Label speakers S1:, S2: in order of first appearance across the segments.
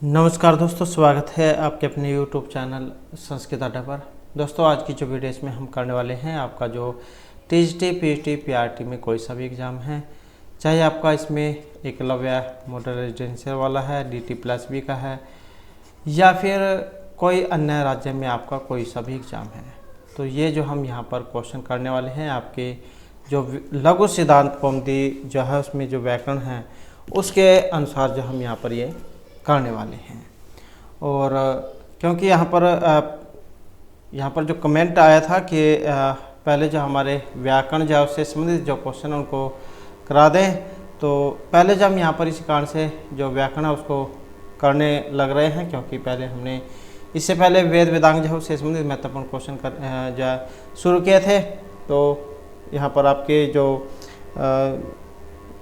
S1: नमस्कार दोस्तों, स्वागत है आपके अपने YouTube चैनल संस्कृत अड्डा पर। दोस्तों, आज की जो वीडियो इसमें हम करने वाले हैं, आपका जो टीजीटी, पीजीटी, पीआरटी में कोई सा भी एग्ज़ाम है, चाहे आपका इसमें एकलव्य मॉडल रेजिडेंशियल वाला है, DT+B का है, या फिर कोई अन्य राज्य में आपका कोई सा भी एग्ज़ाम है, तो ये जो हम यहाँ पर क्वेश्चन करने वाले हैं, आपके जो लघु सिद्धांत कौमुदी जो है उसमें जो व्याकरण है उसके अनुसार जो हम यहाँ पर ये करने वाले हैं। और क्योंकि यहाँ पर जो कमेंट आया था कि पहले जो हमारे व्याकरण जो उससे संबंधित जो क्वेश्चन उनको करा दें, तो पहले जब हम यहाँ पर इसी कारण से जो व्याकरण है उसको करने लग रहे हैं, क्योंकि पहले हमने इससे पहले वेद वेदांग जो उससे संबंधित महत्वपूर्ण क्वेश्चन जो शुरू किए थे। तो यहाँ पर आपके जो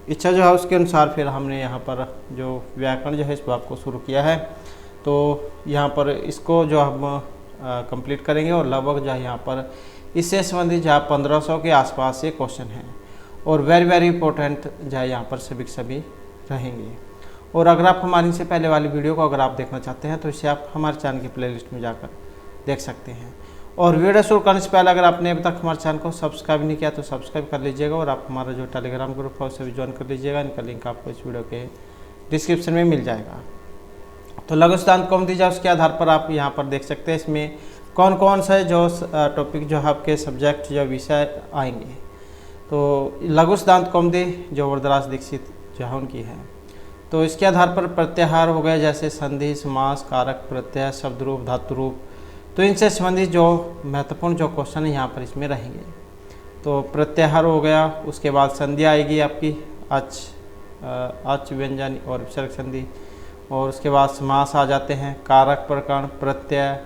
S1: इच्छा जो है उसके अनुसार फिर हमने यहाँ पर जो व्याकरण जो है इस भाग को शुरू किया है। तो यहाँ पर इसको जो हम कंप्लीट करेंगे और लगभग जो है यहाँ पर इससे संबंधित जो 1500 के आसपास ये क्वेश्चन हैं और वेरी इंपॉर्टेंट जो है यहाँ पर सभी के सभी रहेंगे। और अगर आप हमारी से पहले वाली वीडियो को अगर आप देखना चाहते हैं तो इसे आप हमारे चैनल की प्लेलिस्ट में जाकर देख सकते हैं। और वीडियो शुरू करने से पहले अगर आपने अभी तक हमारे चैनल को सब्सक्राइब नहीं किया तो सब्सक्राइब कर लीजिएगा और आप हमारा जो टेलीग्राम ग्रुप है उसे भी ज्वाइन कर लीजिएगा। इनका लिंक आपको इस वीडियो के डिस्क्रिप्शन में मिल जाएगा। तो लघु सिद्धांत कौमुदी जो उसके आधार पर आप यहाँ पर देख सकते हैं इसमें कौन कौन से जो टॉपिक जो है आपके सब्जेक्ट जो विषय आएंगे। तो लघु सिद्धांत कौमुदी जो वरदराज दीक्षित जो है उनकी है, तो इसके आधार पर प्रत्याहार हो गए, जैसे संधि, समास, कारक, प्रत्यय, शब्द रूप, धातु रूप, तो इनसे संबंधित जो महत्वपूर्ण जो क्वेश्चन है यहाँ पर इसमें रहेंगे। तो प्रत्याहार हो गया, उसके बाद संधि आएगी आपकी अच व्यंजन और विसर्ग संधि, और उसके बाद समास आ जाते हैं, कारक, प्रकरण, प्रत्यय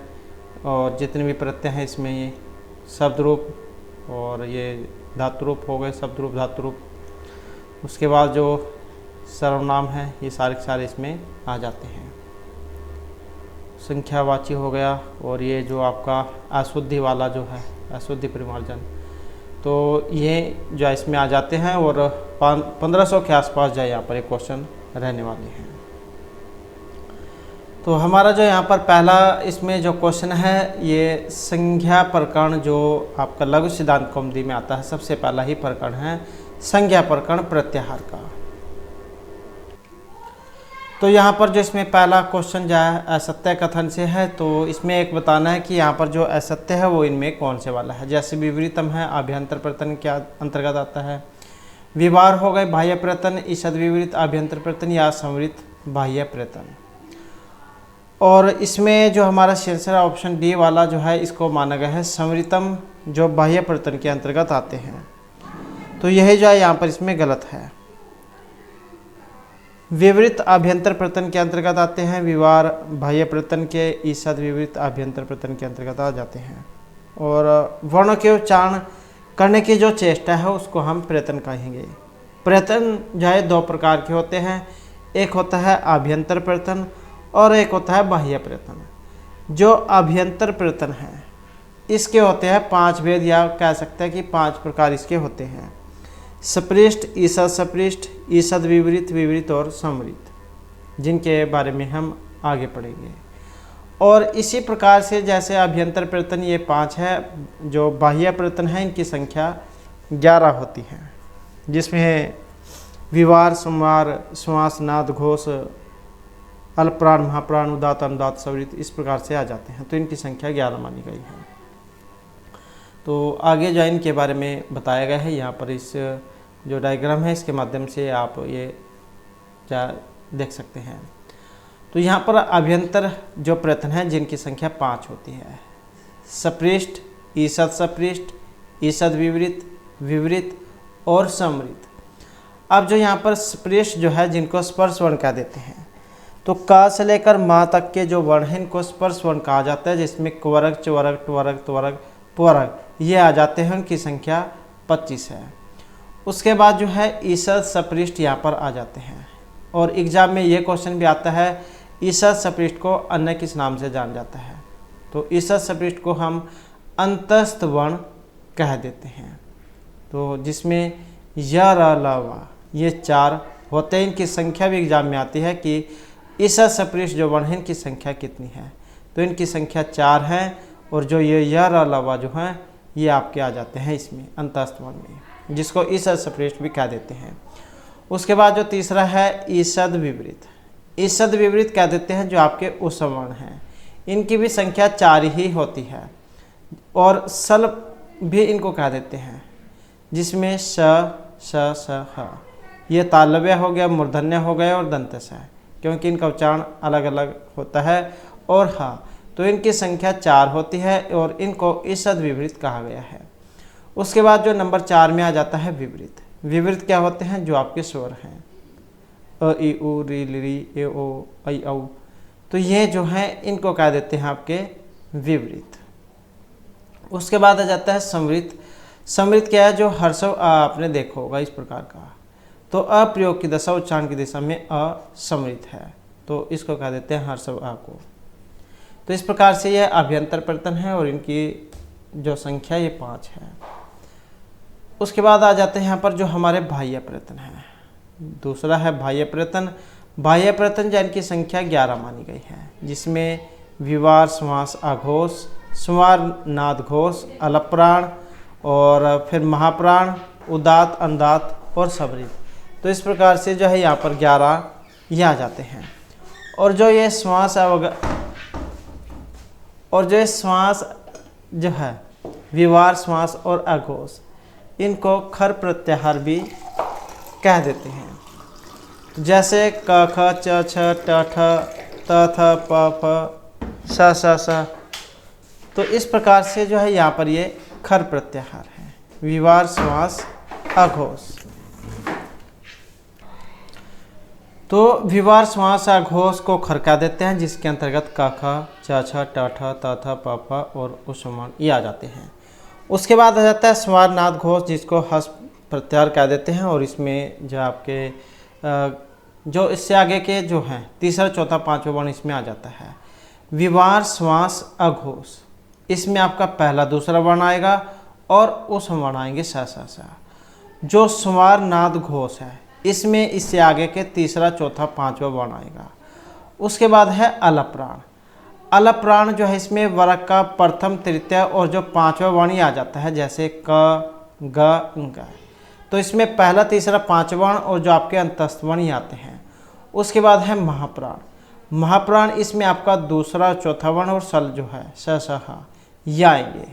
S1: और जितने भी प्रत्यय हैं इसमें ये शब्द रूप और ये धातु रूप हो गए, शब्द रूप, धातु रूप। उसके बाद जो सर्वनाम है ये सारे के सारे इसमें आ जाते हैं। संख्यावाची हो गया, और ये जो आपका अशुद्धि वाला जो है अशुद्धि परिमार्जन, तो ये जो इसमें आ जाते हैं। और 1500 के आसपास जो यहाँ पर एक क्वेश्चन रहने वाले हैं। तो हमारा जो यहाँ पर पहला इसमें जो क्वेश्चन है ये संज्ञा प्रकरण जो आपका लघु सिद्धांत कौमुदी में आता है, सबसे पहला ही प्रकरण है संज्ञा प्रकरण प्रत्याहार का। तो यहाँ पर जो इसमें पहला क्वेश्चन जो है असत्य कथन से है, तो इसमें एक बताना है कि यहाँ पर जो असत्य है वो इनमें कौन से वाला है। जैसे विपरीतम है, अभ्यंतर प्रयत्न के अंतर्गत आता है। विवार हो गए, बाह्य प्रयत्न, ईषद विपरीत अभ्यंतर प्रयत्न या संवृत बाह्य प्रयत्न। और इसमें जो हमारा शेषर ऑप्शन डी वाला जो है इसको माना गया है संवृतम, जो बाह्य प्रयत्न के अंतर्गत आते हैं। तो यही जो है यहाँ पर इसमें गलत है। विवृत अभ्यंतर प्रयत्न के अंतर्गत आते हैं, विवार बाह्य प्रयत्न के, ईषद विवृत अभ्यंतर प्रयत्न के अंतर्गत आ जाते हैं। और वर्ण के उच्चारण करने की जो चेष्टा है उसको हम प्रयत्न कहेंगे। प्रयत्न जो है दो प्रकार के होते हैं, एक होता है अभ्यंतर प्रयत्न और एक होता है बाह्य प्रयत्न। जो अभ्यंतर प्रयत्न है इसके होते हैं 5 भेद, या कह सकते हैं कि 5 प्रकार इसके होते हैं। सपृष्ठ, ईषद सपृष्ठ, ईषद विपरीत, विपरीत और संवृत, जिनके बारे में हम आगे पढ़ेंगे। और इसी प्रकार से जैसे अभ्यंतर प्रयत्न ये 5 है, जो बाह्य प्रयत्न है इनकी संख्या 11 होती है, जिसमें विवार, संवार, श्वास, नाद, घोष, अल्पप्राण, महाप्राण, उदात, अनुदात, संवृत, इस प्रकार से आ जाते हैं। तो इनकी संख्या 11 मानी गई है। तो आगे जो इनके बारे में बताया गया है यहाँ पर इस जो डायग्राम है इसके माध्यम से आप ये देख सकते हैं। तो यहाँ पर अभ्यंतर जो प्रयत्न है जिनकी संख्या 5 होती है, सपृष्ठ, ईषद सपृष्ठ, ईषद विपरीत, विपरीत और संवृत। अब जो यहाँ पर सपृष्ठ जो है जिनको स्पर्श वर्ण कह देते हैं, तो क से लेकर माँ तक के जो वर्ण हैं इनको स्पर्श वर्ण कहा जाता है, जिसमें क्वरग, च्वरग, ट्वरग, त्वरग, पुअरग ये आ जाते हैं। उनकी संख्या 25 है। उसके बाद जो है ईषद सपृष्ठ यहाँ पर आ जाते हैं। और एग्जाम में ये क्वेश्चन भी आता है, ईषद सपृष्ठ को अन्य किस नाम से जाना जाता है। तो ईषद सपृष्ठ को हम अंतस्थ वर्ण कह देते हैं। तो जिसमें य, र, ल, व ये 4 होते हैं। इनकी संख्या भी एग्जाम में आती है कि ईसा सप्रिश जो वर्ण है इनकी संख्या कितनी है? तो इनकी संख्या 4 है और जो ये यर अलावा जो है ये आपके आ जाते हैं इसमें अंतस्थ वर्ण में, जिसको ईसा सप्रिश भी कह देते हैं। उसके बाद जो तीसरा है ईसद विपरीत। ईसद विपरीत कह देते हैं जो आपके उसम वर्ण हैं, इनकी भी संख्या 4 ही होती है। और सल भी इनको कह देते हैं, जिसमें श श स ह ये तालव्य हो गया, मूर्धन्य हो गए और दंतस है, क्योंकि इनका उच्चारण अलग अलग होता है। और हाँ, तो इनकी संख्या 4 होती है और इनको ईसद विपरीत कहा गया है। उसके बाद जो नंबर 4 में आ जाता है विपरीत। विपरीत क्या होते हैं? जो आपके स्वर हैं अ इ उ री ली ए ओ ऐ औ, तो ये जो हैं इनको कह देते हैं आपके विपरीत। उसके बाद आ जाता है समृत। समृत क्या है? जो हर्षव आपने देखा होगा इस प्रकार का, तो अप्रयोग की दशा उच्चारण की दिशा में असमृत है, तो इसको कह देते हैं हर्षव आ को। तो इस प्रकार से यह अभ्यंतर प्रयत्न है और इनकी जो संख्या ये 5 है। उसके बाद आ जाते हैं यहाँ पर जो हमारे बाह्य प्रयत्न है। दूसरा है बाह्य प्रयत्न। बाह्य प्रयत्न जो इनकी संख्या 11 मानी गई है, जिसमें विवार, श्वास, आघोष, स्वर, नाद घोष, अलप्राण और फिर महाप्राण, उदात, अनुदात और सबरित। तो इस प्रकार से जो है यहाँ पर 11 ये आ जाते हैं। और जो ये श्वास जो है विवार, श्वास और आघोष, इनको खर प्रत्याहार भी कह देते हैं। जैसे क ख च छ ट ठ त थ प फ स स, तो इस प्रकार से जो है यहाँ पर ये खर प्रत्याहार है, विवार, श्वास, आघोष। तो विवार, श्वास, आघोष को खर कह देते हैं, जिसके अंतर्गत क ख च छ ट ठ त थ प फ और उसमान ये आ जाते हैं। उसके बाद आ जाता है स्वर, नाद घोष, जिसको हस प्रत्याहार कह देते हैं। और इसमें जो आपके जो इससे आगे के जो हैं तीसरा, चौथा, पांचवा वर्ण इसमें आ जाता है। विवार, श्वास, अघोष, इसमें आपका पहला, दूसरा वर्ण आएगा और उस वर्ण आएंगे स स स। जो स्वर, नाद घोष है इसमें इससे आगे के तीसरा, चौथा, पांचवा वर्ण आएगा। उसके बाद है अलप्राण। अलप्राण जो है इसमें वर्ग का प्रथम, तृतीय और जो पांचवा वर्ण आ जाता है, जैसे क, ग, ग। तो इसमें पहला, तीसरा, पांचवा वर्ण और जो आपके अंतस्थ वर्ण आते हैं। उसके बाद है महाप्राण। महाप्राण इसमें आपका दूसरा, चौथा वर्ण और सल जो है स स ह ये आएंगे।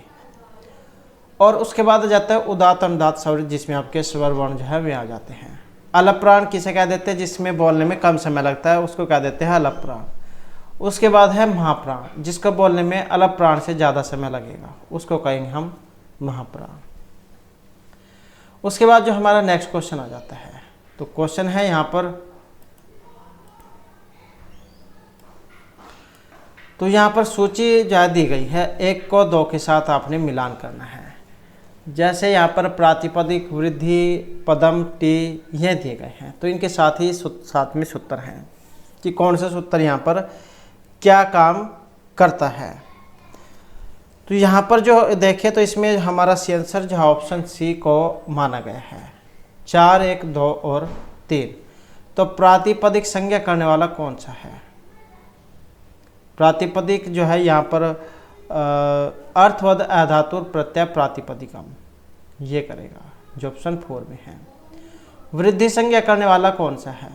S1: और उसके बाद आ जाता है उदात, अनुदात, स्वरित, जिसमें आपके स्वर वर्ण जो है वे आ जाते हैं। अलप्राण किसे कह देते हैं? जिसमें बोलने में कम समय लगता है, उसको कह देते हैं अलप्राण। उसके बाद है महाप्राण, जिसको बोलने में अलप्राण से ज़्यादा समय लगेगा, उसको कहेंगे हम महाप्राण। उसके बाद जो हमारा नेक्स्ट क्वेश्चन आ जाता है, तो क्वेश्चन है यहाँ पर, तो यहाँ पर सूची जो दी गई है 1 को 2 के साथ आपने मिलान करना है। जैसे यहाँ पर प्रातिपदिक, वृद्धि, पदम, टी ये दिए गए हैं, तो इनके साथ ही साथ में सूत्र हैं कि कौन सा सूत्र यहाँ पर क्या काम करता है। तो यहाँ पर जो देखें तो इसमें हमारा सी आंसर जो ऑप्शन सी को माना गया है, 4, 1, 2 और 3। तो प्रातिपदिक संज्ञा करने वाला कौन सा है? प्रातिपदिक जो है यहाँ पर अर्थवद अधातुर प्रत्यय प्रातिपदिकम ये करेगा, जो ऑप्शन 4 में है। वृद्धि संज्ञा करने वाला कौन सा है?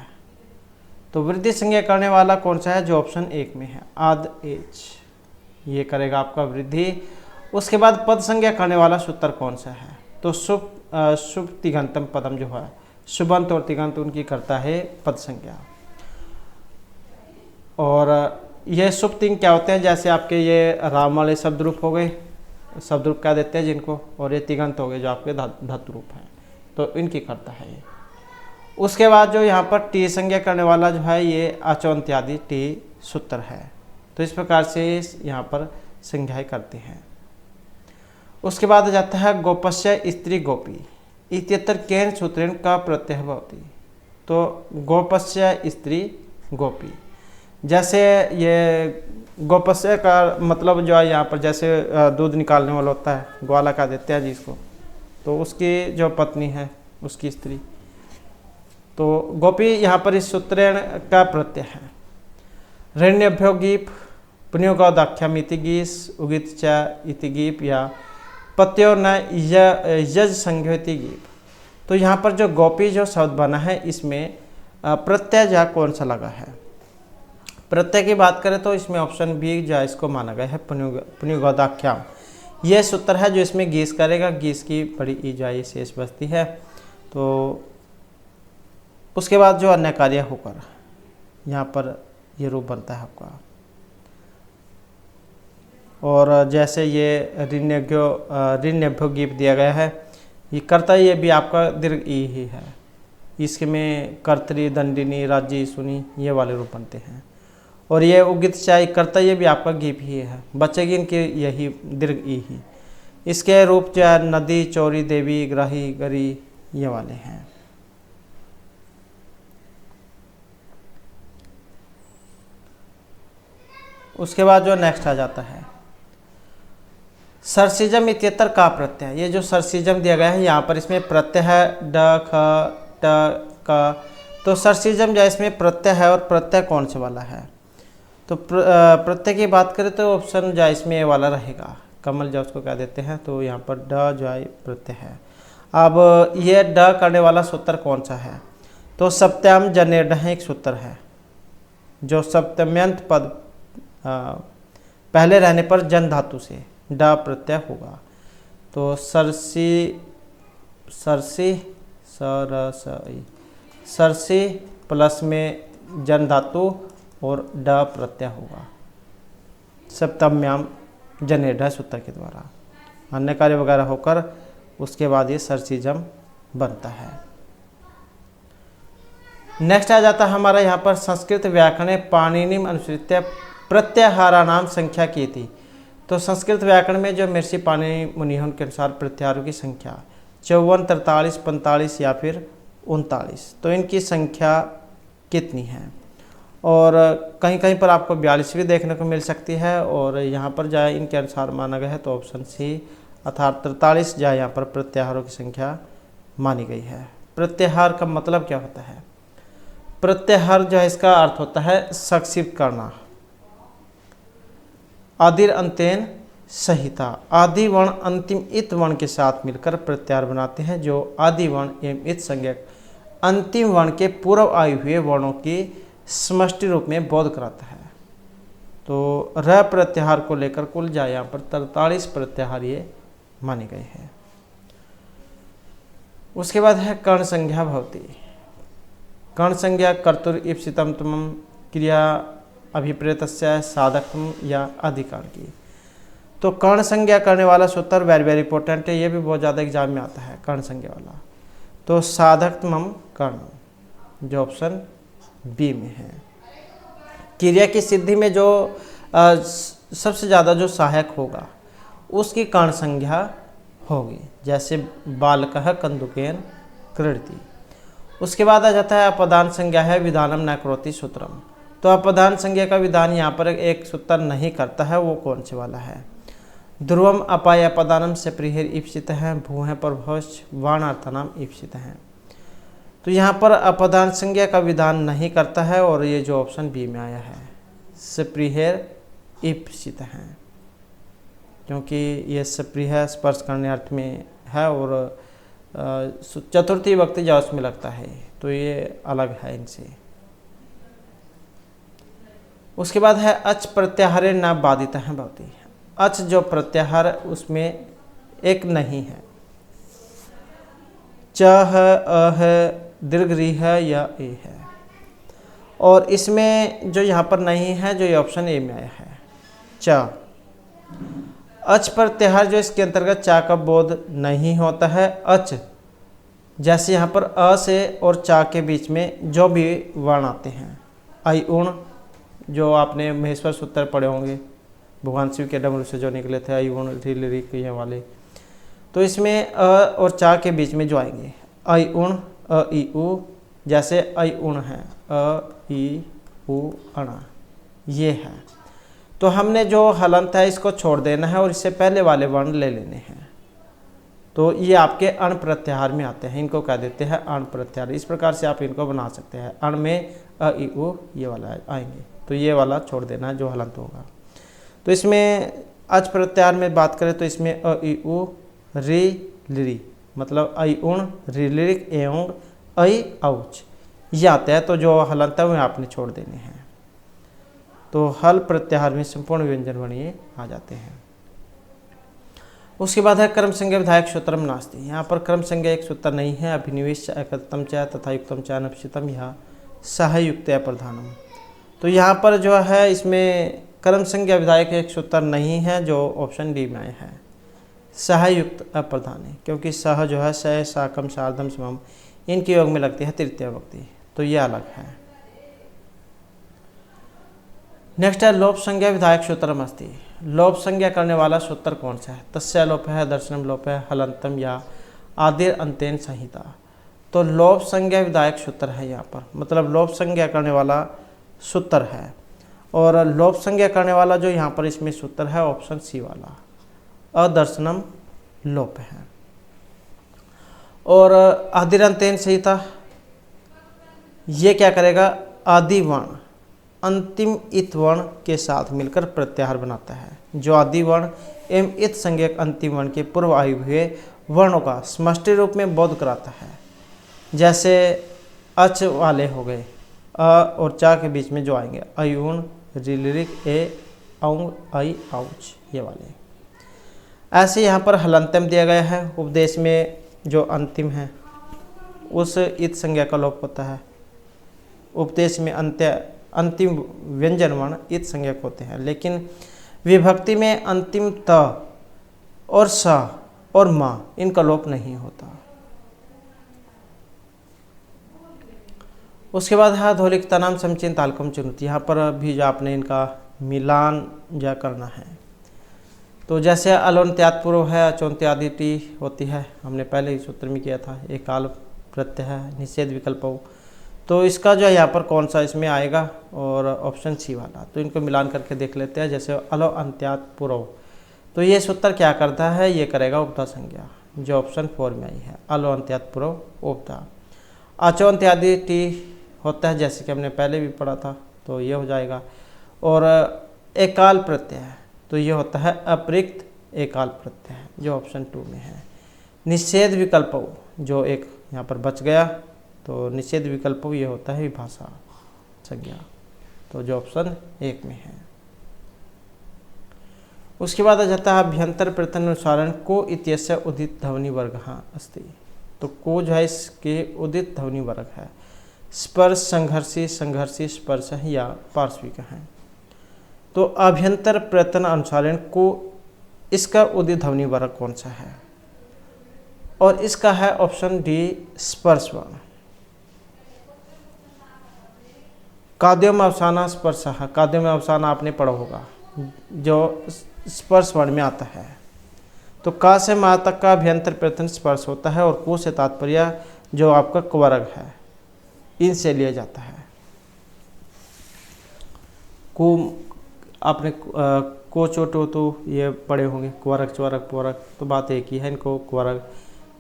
S1: तो वृद्धि संज्ञा करने वाला कौन सा है? जो ऑप्शन 1 में है, आद एच ये करेगा आपका वृद्धि। उसके बाद पद संज्ञा करने वाला सूत्र कौन सा है? तो शुभ तिगंतम पदम जो है, शुभंत और तिगंत उनकी करता है पद संज्ञा। और ये शुभ तिंग क्या होते हैं? जैसे आपके ये राम वाले शब्द रूप हो गए, शब्द रूप कह देते हैं जिनको, और ये तिगंत हो गए जो आपके धातु रूप हैं, तो इनकी करता है ये। उसके बाद जो यहाँ पर टी संज्ञा करने वाला जो है ये अचौंत्यादि टी सूत्र है। तो इस प्रकार से यहाँ पर संज्ञाएं करते हैं। उसके बाद जाता है गोपस्य स्त्री गोपी इत्यत्र केन सूत्रेण का प्रत्यय भवति। तो गोपस्य स्त्री गोपी, जैसे ये गोपस्य का मतलब जो है यहाँ पर जैसे दूध निकालने वाला होता है, ग्वाला का देते हैं जिसको, तो उसकी जो पत्नी है उसकी स्त्री, तो गोपी यहाँ पर इस सूत्रेण का प्रत्यय है। ऋण्यभ्यो गीप, पुण्योगादाख्याम इति गीस, उगित च इति गीप या पत्यो न यज संज्ञो इति गीप। तो यहाँ पर जो गोपी जो शब्द बना है इसमें प्रत्यय जा कौन सा लगा है? प्रत्यय की बात करें तो इसमें ऑप्शन बी जो है इसको माना गया है पुण्योगादाख्याम। यह सूत्र है जो इसमें गीस करेगा, गीस की बड़ी ई जो है शेष बचती है। तो उसके बाद जो अन्य कार्य होकर यहाँ पर ये रूप बनता है आपका। और जैसे ये ऋण्यभ्यो गीप दिया गया है, ये कर्ता ये भी आपका दीर्घ ई ही है। इसके में कर्तरी, दंडिनी, राज्य, सुनी ये वाले रूप बनते हैं। और ये उगित चाय कर्ता ये भी आपका गीप ही है, बचेगी इनके यही दीर्घ ई ही। इसके रूप जो है नदी, चौरी, देवी, ग्राही, गरी ये वाले हैं। उसके बाद जो नेक्स्ट आ जाता है सरसिजम इत्यत्र का प्रत्यय। ये जो सरसिजम दिया गया है यहाँ पर इसमें प्रत्यय है ड, ख, ट, क। तो सरसिजम जो इसमें प्रत्यय है और प्रत्यय कौन से वाला है? तो प्रत्यय की बात करें तो ऑप्शन जो इसमें ये वाला रहेगा, कमल जो उसको कह देते हैं। तो यहाँ पर ड जो है प्रत्यय है। अब ये ड करने वाला सूत्र कौन सा है? तो सप्तम जनेर ड एक सूत्र है जो सप्तम्यंत पद पहले रहने पर जन धातु से ड प्रत्यय होगा। तो सरसी प्लस में जन धातु और ड प्रत्यय होगा सप्तम्याम जनेर सूत्र के द्वारा। अन्य कार्य वगैरह होकर उसके बाद ये सरसिजम बनता है। नेक्स्ट आ जाता है हमारा यहाँ पर संस्कृत व्याकरण पाणिनि अनुसृत्य प्रत्याहारा नाम संख्या की थी। तो संस्कृत व्याकरण में जो महर्षि पाणिनि मुनि हैं उनके अनुसार प्रत्याहारों की संख्या 54, 43, 45 या फिर 39। तो इनकी संख्या कितनी है? और कहीं कहीं पर आपको 42 भी देखने को मिल सकती है। और यहाँ पर जाए इनके अनुसार माना गया है तो ऑप्शन सी अर्थात 43 जाए यहाँ पर प्रत्याहारों की संख्या मानी गई है। प्रत्याहार का मतलब क्या होता है? प्रत्याहार जो है इसका अर्थ होता है संक्षिप्त करना। आदिर अंतेन संहिता, आदि वर्ण अंतिम इत वर्ण के साथ मिलकर प्रत्याहार बनाते हैं जो आदि वर्ण एवं इत संज्ञक अंतिम वर्ण के पूर्व आए हुए वर्णों की समष्टि रूप में बोध कराता है। तो र प्रत्याहार को लेकर कुल जाए यहाँ पर 43 प्रत्याहार ये माने गए हैं। उसके बाद है कर्ण संज्ञा भवती। कर्ण संज्ञा कर्तुर ईप्सितम तुम क्रिया अभिप्रेतस्य साधकम या अधिकार की। तो कर्ण संज्ञा करने वाला सूत्र वेरी इंपॉर्टेंट है, ये भी बहुत ज़्यादा एग्जाम में आता है कर्ण संज्ञा वाला। तो साधकतम कर्ण जो ऑप्शन बी में है। क्रिया की सिद्धि में जो सबसे ज़्यादा जो सहायक होगा उसकी कर्ण संज्ञा होगी, जैसे बालकः कंदुकेन क्रीडति। उसके बाद आ जाता है अपदान संज्ञा है विधानम न करोति सूत्रम। तो अपदान संज्ञा का विधान यहाँ पर एक सूत्र नहीं करता है, वो कौन से वाला है? ध्रुवम अपाय अपदानम से प्रिहेर ईप्सित है, भूह प्रभोष वाणार्थनाम ईप्सित है। तो यहाँ पर अपदान संज्ञा का विधान नहीं करता है और ये जो ऑप्शन बी में आया है सप्रिहेर ईप्सित है, क्योंकि ये सप्रिय स्पर्श करने अर्थ में है और चतुर्थी वक्त जो उसमें लगता है, तो ये अलग है इनसे। उसके बाद है अच प्रत्याहारे न बाधित है भवती। अच जो प्रत्याहार उसमें एक नहीं है, च है, अ है, दीर्घ री है या ए है। और इसमें जो यहाँ पर नहीं है जो ये ऑप्शन ए में आया है च। अच प्रत्याहार जो इसके अंतर्गत चा का बोध नहीं होता है। अच जैसे यहाँ पर अ से और चा के बीच में जो भी वर्ण आते हैं, आई उण जो आपने महेश्वर सूत्र पढ़े होंगे, भगवान शिव के डमरू से जो निकले थे आई उण रील री ये वाले, तो इसमें अ और चा के बीच में जो आएंगे आई उण अ ई उ, जैसे आई उण है अ ई उ अणा ये है। तो हमने जो हलंत है इसको छोड़ देना है और इससे पहले वाले वर्ण ले लेने हैं। तो ये आपके अण प्रत्याहार में आते हैं, इनको कह देते हैं अण प्रत्याहार। इस प्रकार से आप इनको बना सकते हैं। अण में अ ई उ ये वाला आएंगे। तो ये वाला छोड़ देना है जो हलंत होगा। तो इसमें अच प्रत्याहार में बात करें तो इसमें अ इ उ रि लिरी मतलब ऐ उण रिलिरिक एवं ऐ औच ये आता है, तो जो हलंत है वो आपने छोड़ देने हैं। तो हल प्रत्याहार में संपूर्ण व्यंजन वर्ण ये आ जाते हैं। उसके बाद है कर्म संज्ञा विधायक सूत्रम नास्ति। यहाँ पर कर्म संज्ञा एक सूत्र नहीं है। अभिनिवेश एकतम च तथा युक्तम च अनपचितम यह सहयुक्त प्रधानम। तो यहाँ पर जो है इसमें कर्म संज्ञा विधायक एक सूत्र नहीं है, जो ऑप्शन डी में है सहयुक्त अप्रधान है, क्योंकि सह जो है सह साकम सार्धम समम इनके योग में लगती है तृतीय विभक्ति, तो ये अलग है। नेक्स्ट है लोप संज्ञा विधायक सूत्रम अस्ति। लोप संज्ञा करने वाला सूत्र कौन सा है? तस्य लोप है, दर्शनम लोप है, हलंतम या आदिर अंतेन संहिता। तो लोप संज्ञा विधायक सूत्र है यहाँ पर, मतलब लोप संज्ञा करने वाला सूत्र है। और लोप संज्ञा करने वाला जो यहाँ पर इसमें सूत्र है ऑप्शन सी वाला अदर्शनम लोप है। और आदिर अंतेन संहिता ये क्या करेगा? आदि वर्ण अंतिम इत वर्ण के साथ मिलकर प्रत्याहार बनाता है। जो आदि वर्ण एवं इत संज्ञक अंतिम वर्ण के पूर्व आए हुए वर्णों का समष्टि रूप में बोध कराता है। जैसे अच वाले हो गए, अ और चा के बीच में जो आएंगे अयुण रिलिरिक ए औंग ऐ औच ये वाले। ऐसे यहाँ पर हलंतम दिया गया है। उपदेश में जो अंतिम है उस इत संज्ञा का लोप होता है। उपदेश में अंतिम व्यंजन वर्ण इत संज्ञक होते हैं, लेकिन विभक्ति में अंतिम त और स और म इनका लोप नहीं होता। उसके बाद है धौलिकता नाम समचिन तालकम चुनौती। यहाँ पर भी जो आपने इनका मिलान जा करना है। तो जैसे अलोन्त्यात पूर्व है, अचोन्त्यादि टी होती है, हमने पहले ही सूत्र में किया था। एक काल प्रत्यय है, निषेध विकल्प हो, तो इसका जो है यहाँ पर कौन सा इसमें आएगा? और ऑप्शन सी वाला। तो इनको मिलान करके देख लेते हैं। जैसे अलो अंत्यात पूर्व, तो ये सूत्र क्या करता है? ये करेगा उपधा संज्ञा, जो ऑप्शन 4 में आई है अलो अंत्यात पूर्व उपधा। अचो अंत्यादि टी होता है, जैसे कि हमने पहले भी पढ़ा था, तो ये हो जाएगा। और एकाल प्रत्यय है, तो ये होता है अपरिक्त एकाल प्रत्यय, जो ऑप्शन 2 में है। निषेध विकल्प जो एक यहाँ पर बच गया, तो निषेध विकल्प ये होता है विभाषा संज्ञा, तो जो ऑप्शन 1 में है। उसके बाद आ जाता है अभ्यंतर प्रत्यय अनुसारण को इत्यस्य उदित ध्वनि वर्ग अस्ति। तो को जो है इसके उदित ध्वनि वर्ग है। स्पर्श संघर्षी, संघर्षी स्पर्श है या पार्श्विक है। तो अभ्यंतर प्रत्यय अनुसारण को इसका उदित ध्वनि वर्ग कौन सा है? और इसका है ऑप्शन डी स्पर्श वर्ण। काद्यों में अवसाना स्पर्श, काद्यों में अवसाना आपने पढ़ा होगा, जो स्पर्श वर्ण में आता है। तो का से मा तक का अभ्यंतर प्रत्यय स्पर्श होता है, और को से तात्पर्य जो आपका कुवर्ग है इनसे लिया जाता है। को आपने को चोटो तो ये पढ़े होंगे, कुवर्ग चवर्ग पुवर्ग, तो बात एक ही है, इनको कुवर्ग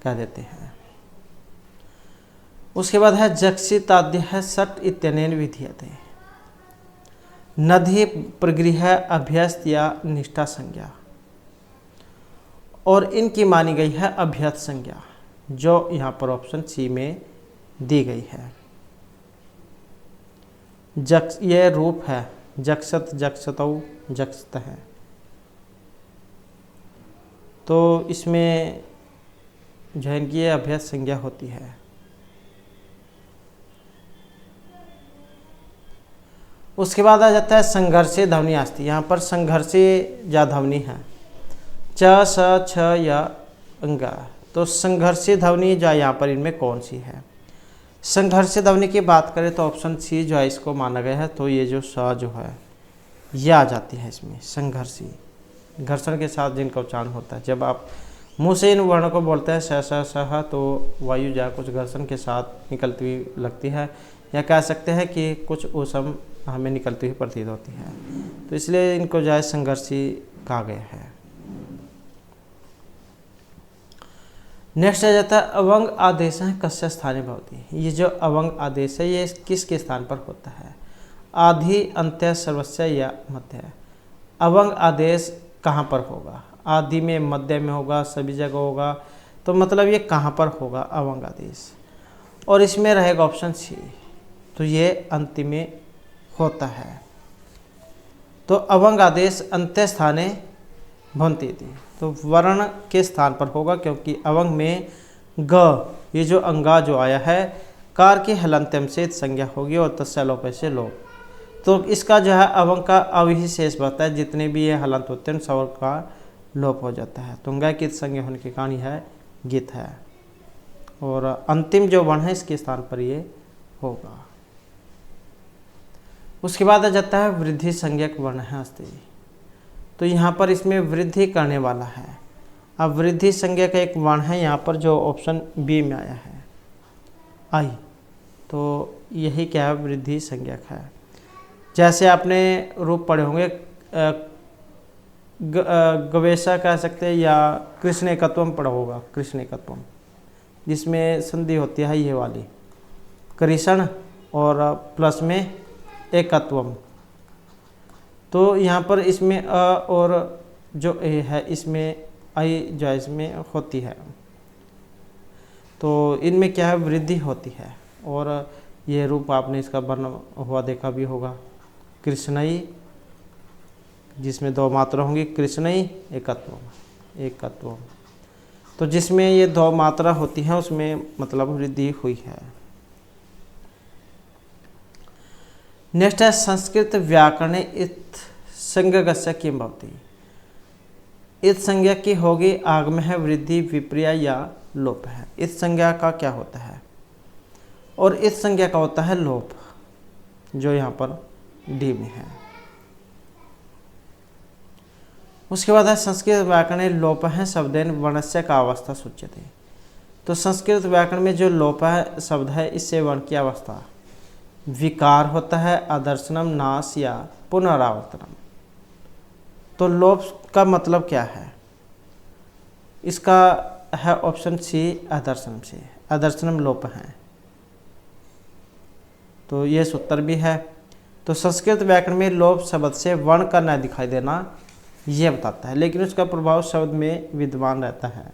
S1: कह देते हैं। उसके बाद है जक्षिताद्य है सट इत्यनेन विधीयते। नधि प्रगृह अभ्यस्त या निष्ठा संज्ञा, और इनकी मानी गई है अभ्यस्त संज्ञा, जो यहाँ पर ऑप्शन सी में दी गई है। ये रूप है जक्षत जक्षतौ जक्षत है, तो इसमें जो है इनकी अभ्यस्त संज्ञा होती है। उसके बाद आ जाता है संघर्षी ध्वनि अस्ति। यहाँ पर संघर्षी या ध्वनि है च स छ या अंगा। तो संघर्षी ध्वनि जो यहाँ पर इनमें कौन सी है? संघर्षी ध्वनि की बात करें तो ऑप्शन सी जो है इसको माना गया है। तो ये जो स जो है ये आ जाती है इसमें, संघर्षी, घर्षण के साथ जिनका उच्चारण होता है। जब आप मुँह से इन वर्णों को बोलते हैं स स सह, तो वायु जो कुछ घर्षण के साथ निकलती हुई लगती है, या कह सकते हैं कि कुछ ऊष्म हमें निकलती हुई प्रतीत होती है, तो इसलिए इनको जो है संघर्षी कहा गया है। नेक्स्ट आ जाता है अवंग आदेश है कस्य स्थाने भवति। ये जो अवंग आदेश है ये किसके स्थान पर होता है? आदि अंत्य सर्वस्य या मध्य। अवंग आदेश कहाँ पर होगा? आदि में, मध्य में होगा, सभी जगह होगा। तो मतलब ये कहाँ पर होगा अवंग आदेश? और इसमें रहेगा ऑप्शन सी, तो ये अंतिम में होता है। तो अवंग आदेश अंत्य स्थाने भवन्ति थी, तो वर्ण के स्थान पर होगा, क्योंकि अवंग में ग, ये जो अंगा जो आया है, कार की हलंत्यम से संज्ञा होगी और तस्य लोप से लोप। तो इसका जो है अवंग का अवही शेष बचता है, जितने भी ये हलंत होते हैं सब का लोप हो जाता है। तो ग की संज्ञा होने के कारण यह गीत है, और अंतिम जो वर्ण है इसके स्थान पर ये होगा। उसके बाद आ जाता है वृद्धि संज्ञक वर्ण है अस्ति। तो यहाँ पर इसमें वृद्धि करने वाला है। अब वृद्धि संज्ञा का एक वर्ण है यहाँ पर जो ऑप्शन बी में आया है, आई। तो यही क्या है? वृद्धि संज्ञक है। जैसे आपने रूप पढ़े होंगे, गवेशा कह सकते हैं, या कृष्णेकत्वम पढ़ा होगा, कृष्णेकत्वम, जिसमें संधि होती है ये वाली, कृष्ण और प्लस में एकत्वम। तो यहाँ पर इसमें अ और जो ए है इसमें आई जो है इसमें होती है, तो इनमें क्या है? वृद्धि होती है। और ये रूप आपने इसका वर्ण हुआ देखा भी होगा, कृष्णई, जिसमें दो मात्रा होंगी, कृष्णई एकत्वम, एकत्वम। तो जिसमें ये दो मात्रा होती है उसमें मतलब वृद्धि हुई है। नेक्स्ट है संस्कृत व्याकरण इत संज्ञकस्य किम भवति। इत संज्ञा की होगी आगम है, वृद्धि, विपर्य या लोप है। इत संज्ञा का क्या होता है? और इत संज्ञा का होता है लोप, जो यहाँ पर डी में है। उसके बाद है संस्कृत व्याकरण लोप है शब्देन वर्णस्य का अवस्था सूच्यते। तो संस्कृत व्याकरण में जो लोप है शब्द है, इससे वर्ण की अवस्था विकार होता है, आदर्शनम, नाश या पुनरावर्तनम। तो लोप का मतलब क्या है? इसका है ऑप्शन सी, आदर्शनम से, आदर्शनम लोप है। तो ये सूत्र भी है। तो संस्कृत व्याकरण में लोप शब्द से वर्ण का न दिखाई देना ये बताता है, लेकिन उसका प्रभाव शब्द में विद्यमान रहता है।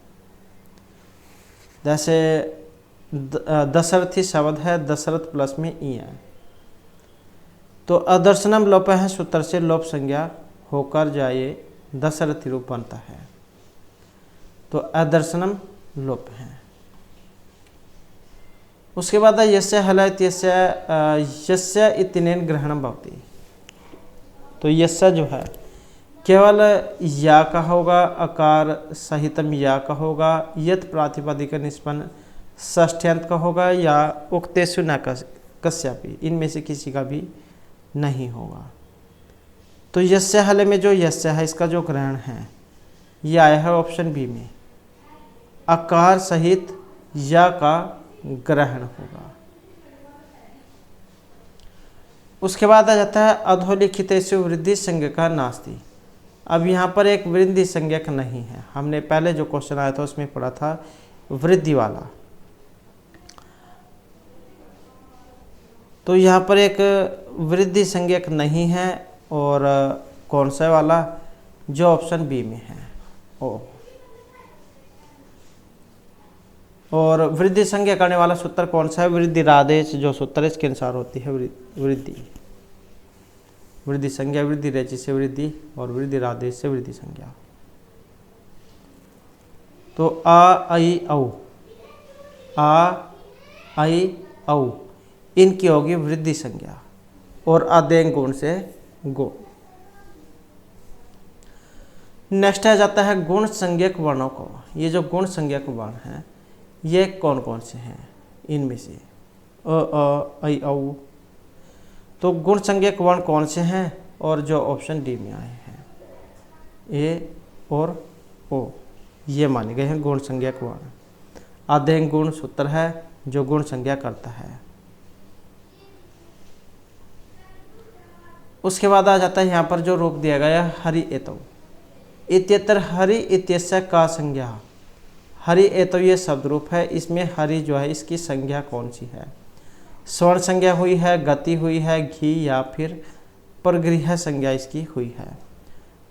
S1: जैसे दशरथी शब्द है, दशरथ प्लस में ई है, तो अदर्शनम लोप है, सूत्र से लोप संज्ञा होकर जाए दशरथी रूप बनता है। तो अदर्शनम लोप है। उसके बाद यस्य हलयत यस्य इत्यनेन ग्रहणम भवति। तो यस्य जो है केवल या का होगा, अकार सहितम या का होगा, यत प्रातिपदिक निष्पन्न षष्ठ्यंत का होगा, या उक्तेषु न कस्यापि, इनमें से किसी का भी नहीं होगा। तो यस्य हल में जो यस्य है इसका जो ग्रहण है ये आया है ऑप्शन बी में, अकार सहित या का ग्रहण होगा। उसके बाद आ जाता है अधोलिखितेषु वृद्धि संज्ञका नास्ति। अब यहाँ पर एक वृद्धि संज्ञक नहीं है। हमने पहले जो क्वेश्चन आया था उसमें पढ़ा था वृद्धि वाला। तो यहाँ पर एक वृद्धि संज्ञक नहीं है, और कौन सा वाला? जो ऑप्शन बी में है ओ। और वृद्धि संज्ञा करने वाला सूत्र कौन सा है? वृद्धि रादेश जो सूत्र इसके अनुसार होती है वृद्धि। वृद्धि संज्ञा वृद्धि रेचि से वृद्धि, और वृद्धि रादेश से वृद्धि संज्ञा। तो आ आई औ, आ आई औ इनकी होगी वृद्धि संज्ञा, और आदेंग गुण से गो। नेक्स्ट आ जाता है गुण संज्ञक वर्णों को। ये जो गुण संज्ञक वर्ण हैं ये कौन कौन से हैं? इनमें से अ आई औ। तो गुण संज्ञक वर्ण कौन से हैं? और जो ऑप्शन डी में आए हैं ए और ओ, ये माने गए हैं गुण संज्ञक वर्ण। आदेंग गुण सूत्र है जो गुण संज्ञा करता है। उसके बाद आ जाता है यहाँ पर जो रूप दिया गया हरि एतौ इत्यत्र हरि इत्यस्य का संज्ञा। हरि एतौ ये शब्द रूप है, इसमें हरि जो है इसकी संज्ञा कौन सी है? स्वर्ण संज्ञा हुई है, गति हुई है, घी या फिर परगृह संज्ञा इसकी हुई है।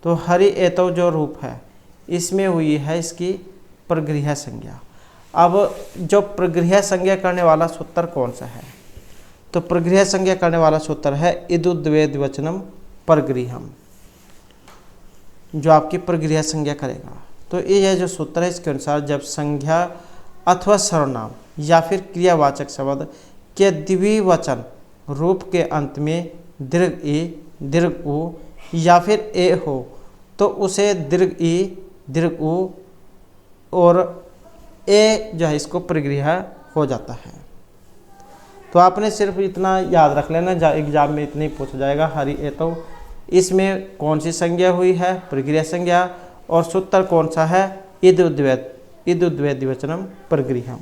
S1: तो हरि एतो जो रूप है इसमें हुई है इसकी परगृह संज्ञा। अब जो परगृह संज्ञा करने वाला सूत्र कौन सा है? तो परगृह संज्ञा करने वाला सूत्र है इदु द्वे द्विवचनम परगृहम, जो आपकी परगृह संज्ञा करेगा। तो ये जो सूत्र है इसके अनुसार जब संज्ञा अथवा सर्वनाम या फिर क्रियावाचक शब्द के द्विवचन रूप के अंत में दीर्घ ई, दीर्घ उ या फिर ए हो तो उसे दीर्घ ई, दीर्घ उ और ए जो है इसको परगृह हो जाता है। तो आपने सिर्फ इतना याद रख लेना, एग्जाम में इतना ही पूछा जाएगा। हरि एतो इसमें कौन सी संज्ञा हुई है? परगृह संज्ञा। और सूत्र कौन सा है? इदु द्वे द्विवचनम परगृहम।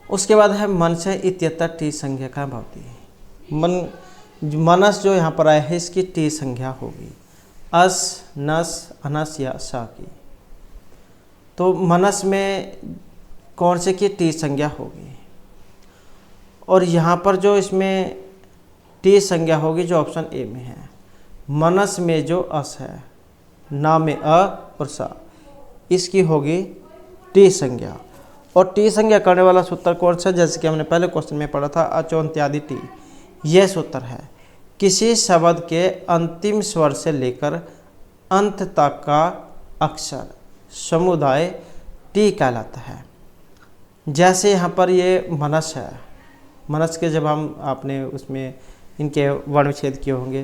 S1: उसके बाद है मन से इत्यत्र टी संज्ञा का भवती। मनस जो यहाँ पर आया है इसकी टी संज्ञा होगी, अस, नस, अनस या सा की। तो मनस में कौन से की टी संज्ञा होगी? और यहाँ पर जो इसमें टी संज्ञा होगी जो ऑप्शन ए में है। मनस में जो अस है, ना में अ और सा, इसकी होगी टी संज्ञा। और टी संज्ञा करने वाला सूत्र कौन सा? जैसे कि हमने पहले क्वेश्चन में पढ़ा था, अचोन्त्यादि टी। यह सूत्र है किसी शब्द के अंतिम स्वर से लेकर अंत तक का अक्षर समुदाय टी कहलाता है। जैसे यहाँ पर ये मनस है, मनस के जब हम आपने उसमें इनके वर्ण विच्छेद किए होंगे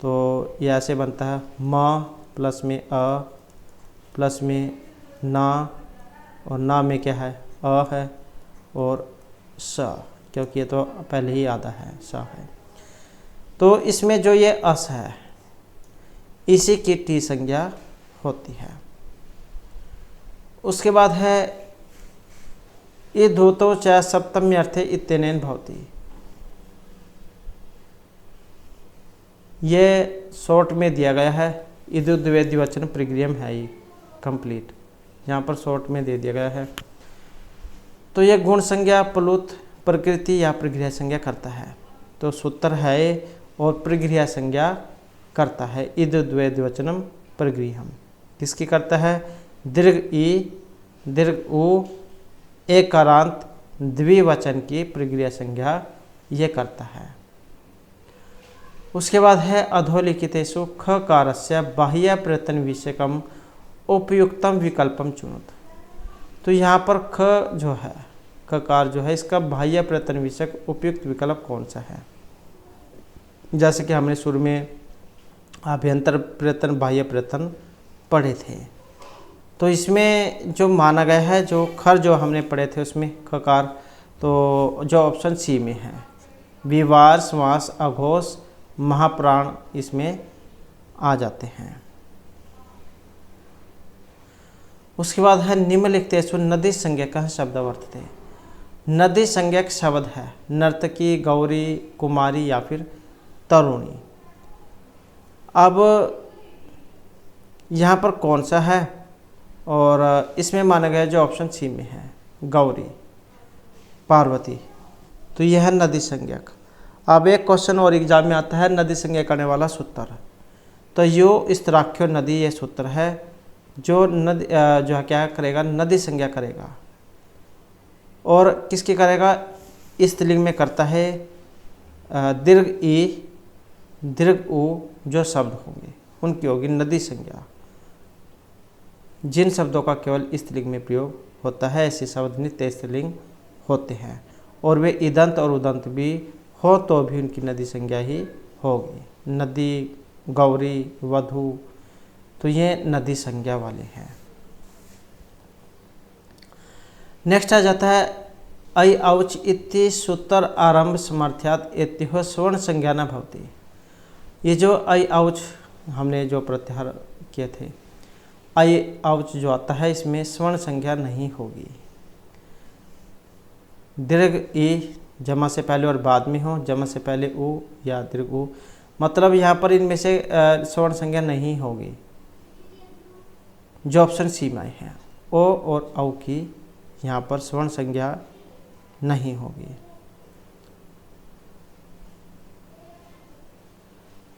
S1: तो ये ऐसे बनता है म प्लस में अ प्लस में ना, और ना में क्या है? अ है और स, क्योंकि ये तो पहले ही आधा है, स है। तो इसमें जो ये अस है इसी की टी संज्ञा होती है। उसके बाद है ये धूतो च सप्तम्यर्थे इत्यनेन भवति। ये शॉर्ट में दिया गया है, इदु द्वे द्विवचन परगृहम है ये कंप्लीट, यहाँ पर शॉर्ट में दे दिया गया है। तो ये गुण संज्ञा प्लुत प्रकृति या परगृह संज्ञा करता है। तो सूत्र है और परगृह संज्ञा करता है इदु द्वे द्विवचनम परगृहम। किसकी करता है? दीर्घ ई, दीर्घ उ, एकारांत द्विवचन की परगृह संज्ञा ये करता है। उसके बाद है अधोलिखितेषु खकारस्य बाह्य प्रयत्न विषयकम उपयुक्तम विकल्पम चुनोत। तो यहाँ पर ख जो है, खकार जो है इसका बाह्य प्रयत्न विषयक उपयुक्त विकल्प कौन सा है? जैसे कि हमने शुरू में आभ्यंतर प्रयत्न बाह्य प्रयत्न पढ़े थे। तो इसमें जो माना गया है, जो खर जो हमने पढ़े थे उसमें खकार, तो जो ऑप्शन सी में है विवार, श्वास, अघोष, महाप्राण इसमें आ जाते हैं। उसके बाद है निम्नलिखितेषु नदी संज्ञक शब्द वर्तते। नदी संज्ञक शब्द है नर्तकी, गौरी, कुमारी या फिर तरुणी। अब यहाँ पर कौन सा है? और इसमें माना गया जो ऑप्शन सी में है गौरी, पार्वती। तो यह है नदी संज्ञक। अब एक क्वेश्चन और एग्जाम में आता है नदी संज्ञा करने वाला सूत्र। तो यो स्त्राख्यो नदी ये सूत्र है जो नदी जो है क्या करेगा? नदी संज्ञा करेगा। और किसकी करेगा? स्त्रीलिंग में करता है दीर्घ ई, दीर्घ उ जो शब्द होंगे उनकी होगी नदी संज्ञा। जिन शब्दों का केवल स्त्रीलिंग में प्रयोग होता है ऐसे शब्द नित्य स्त्रीलिंग होते हैं, और वे ईदंत और उदंत भी हो तो भी उनकी नदी संज्ञा ही होगी। नदी, गौरी, वधु, तो ये नदी संज्ञा वाले हैं। नेक्स्ट आ जाता है ऐ औच इति सूत्र आरंभ समर्थ्यात एत्यो स्वर्ण संज्ञा न भवति। ये जो ऐ औच हमने जो प्रत्याहार किए थे, ऐ औच जो आता है इसमें स्वर्ण संज्ञा नहीं होगी। दीर्घ ई जमा से पहले और बाद में हो, जमा से पहले उ या दीर्घ उ, मतलब यहाँ पर इनमें से स्वर्ण संज्ञा नहीं होगी। जो ऑप्शन सी में है ओ और औ की यहाँ पर स्वर्ण संज्ञा नहीं होगी।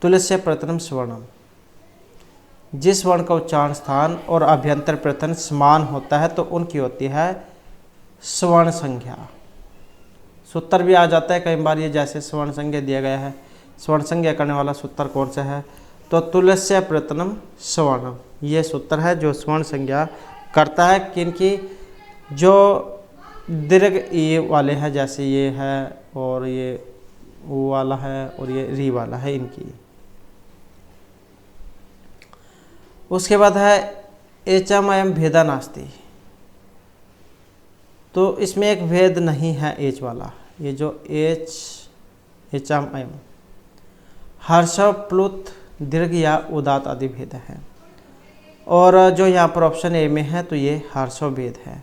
S1: तुल्यस्य प्रथम स्वर्णम, जिस वर्ण का उच्चारण स्थान और अभ्यंतर प्रथम समान होता है तो उनकी होती है स्वर्ण संज्ञा। सूत्र भी आ जाता है कई बार ये, जैसे स्वर्ण संज्ञा दिया गया है, स्वर्ण संज्ञा करने वाला सूत्र कौन सा है, तो तुल्यस्य प्रथम स्वर्णम, ये सूत्र है जो स्वर्ण संज्ञा करता है किनकी, जो दीर्घ ई वाले हैं, जैसे ये है और ये ऊ वाला है और ये री वाला है, इनकी। उसके बाद है एचम अयम भेदा नास्ति, तो इसमें एक भेद नहीं है एच वाला, ये जो एचम अयम हर्षव प्लुत दीर्घ या उदात आदि भेद है, और जो यहाँ पर ऑप्शन ए में है तो ये हर्षव भेद है।